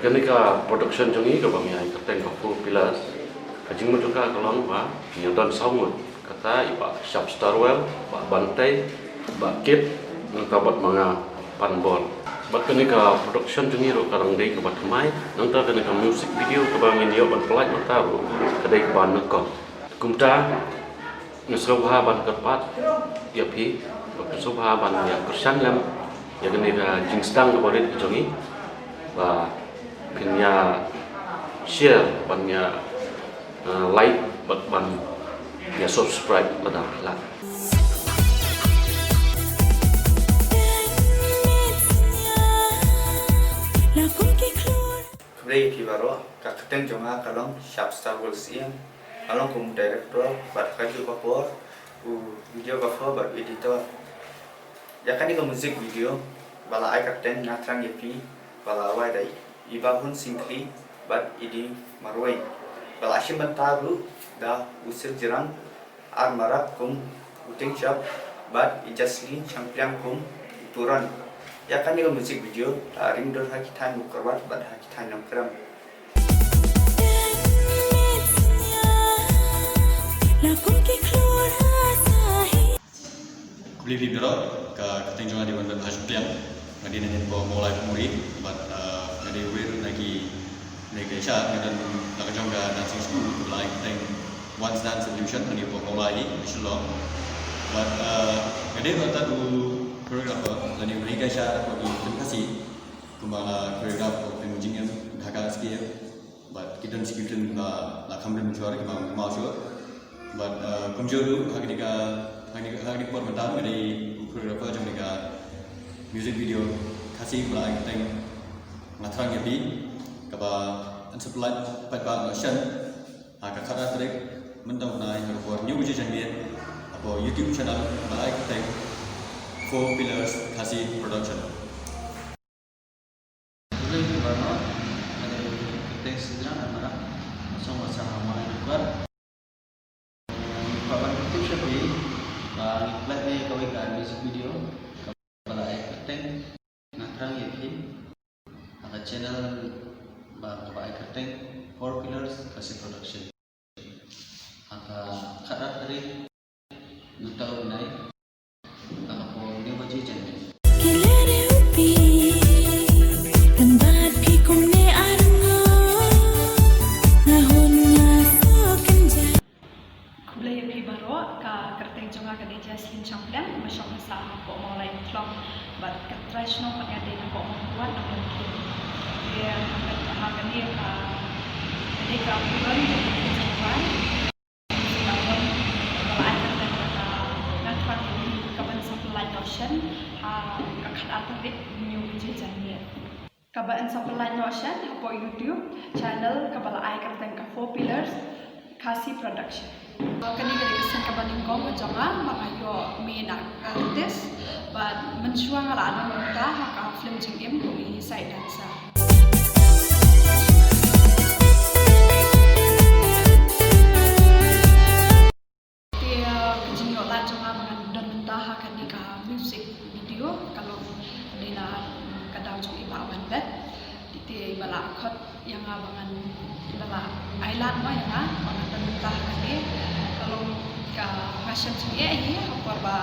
kan ni ka production jongi ka bang ya kateng ka full pillars kajing mo ka kalong ba ni don saung kata iba sharp starwell ba bantai ba kit nang tabat mga panbol bat kan ni ka production jongi ro karang dei ka bat mai nang ta kan ka music video ka bang ni yo ban pelaj mata ro kadai ka ban ko kumta ngesroha ban kerpat ya pi ngesroha ban ya kersan lam ya kan ni ka jingstang ka bolit jongi ba punya share, punya like, punya subscribe pada lah. Pyllait di baru, kakten jonga kalong sharp star siang, kalong kum director, buat kerja cover, video cover, buat editor. Ya kan ini musik video, bala ai kakten Thrang yepi, bala awai dai. Iba pun singkli, but ini marwai. Bala asyik mentaru, dah usir jerang, ar marak kum uting cap, but ijasli champion kum turan. Ya kan ini musik video, taring dor hakitan mukerwat, but hakitan yang keram. Kubli biro ke ketenjongan di bandar hakitan, ngadi nanti bawa mulai muri, but dari wir lagi negara dan nakajong ga dancing school like thing once dance solution ni po mulai insyaallah but ngade kata tu choreographer lani mereka sya ko di Khasi kumala choreographer pengunjing yang Dhaka ski but kita sekitar la kamera menjual ke mau show but kumjoru hagi por bentar dari choreographer jong mereka music video Khasi like thing Thrang yepi kaba anseplat Paitbah nation ka khara Tarik mentau nai for new channel apo YouTube channel like thank 4 pillars Khasi production Pyllait di baru ada kita sedang amara sama-sama mulai buat papan itu sepi Pyllait ni kau ikan music video kepala acting Thrang yepi ada channel bapak ikan 4 pillars Khasi production ada khara Tarik nutau nai apa ni wajib channel Pyllait di baru ka kerteng jonga ka deja sin champion masuk masa ko mulai vlog but traditional pagade ko kuat mungkin dia akan dia jadi kalau bulan jadi cuman kalau ada nanti kapan supply notion akan ada new jenisnya kapan supply notion apa YouTube channel kapan akan tengah 4 pillars Khasi production kini dari kesan kapan ingkong kejongan makayo main artist but mencuang ala ada muda haka film jengim kumi side dancer music video kalau dina kadang jong iba bandet di bala khot yang abangan bala island ma yang abangan mentah kali kalau ka fashion ye apa ba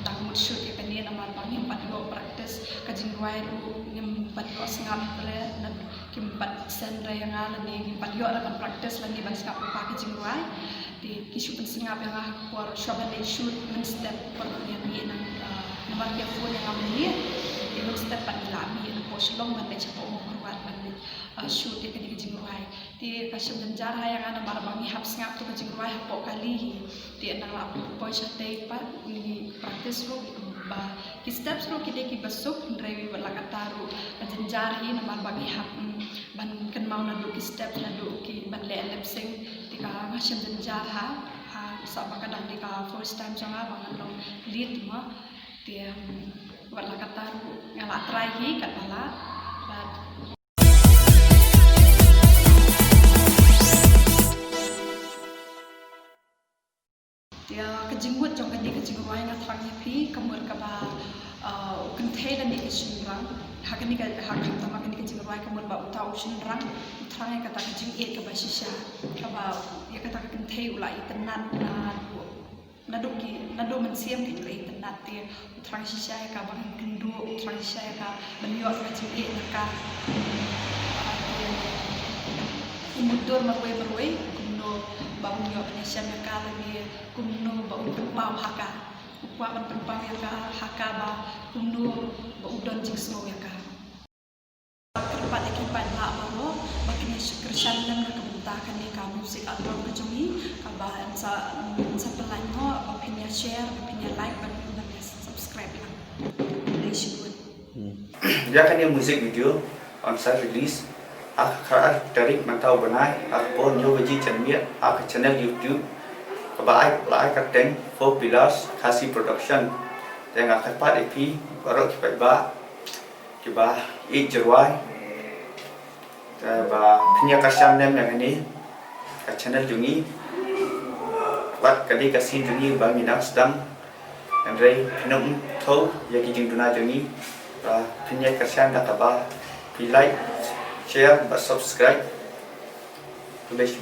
dak mood shoot ke ni namar bang empat go practice kajing wai ru empat go sengap le dan kimpat senra yang ala ni empat go akan practice lagi bang sengap pa kajing wai di kisu sengap yang por shop and shoot men step por yang ni nang nomor telepon yang kami lihat di step panilami yang pos long man lecha po mo kuat man shoot di kini jingwai di kasih menjar yang ana marbangi hap sengap tu jingwai po kali di nang lap po sate pa ni praktis ro ba ki steps ro kita ki besuk drewi berlakataru menjar hi nang marbangi hap ban kan mau na do ki step na do ki ban le lepsing di ka kasih menjar ha sa kadang di ka first time jonga bangan long lead ma dia wala kataru ngala try hi katala but dia kejinggut jong kadi kejinggut wai na Thrang yepi kemur ka ba kenthe dan ni kesinrang hakani ka hakam tama kani ke jingai kamut ba utau sinrang Thrang kata kajing ka basisha ka ba ya kata kenthe ulai tenan nado mensiam ki ulai tenan te Thrang sisha ka ba kendu Thrang sisha ka menyot kajing ka mundur marway kumno ba menyot Indonesia ka lagi kumno ba umpau haka upah berpempang yang kah hakaba kundu beudon jingsmo yang kah kerpat ekipan lah baru bagi kerjaan dan kebentarkan ni kah musik atau kejungi kabah sa pelango bapinnya share bapinnya like bapinnya subscribe lah relation good ya kan yang musik video on saya release akar Tarik mantau benai akpon yo baji channel channel YouTube Kebaik kateng for Pyllait Khasi production yang akan part EP baru Paitbah kiba jerwai ba punya kasam nem yang ini ke channel jungi wat kali kasih jungi ba minang sedang andrei pinum thau ya kijing duna jungi ba punya kasam dak ba Pyllait share ba subscribe tulis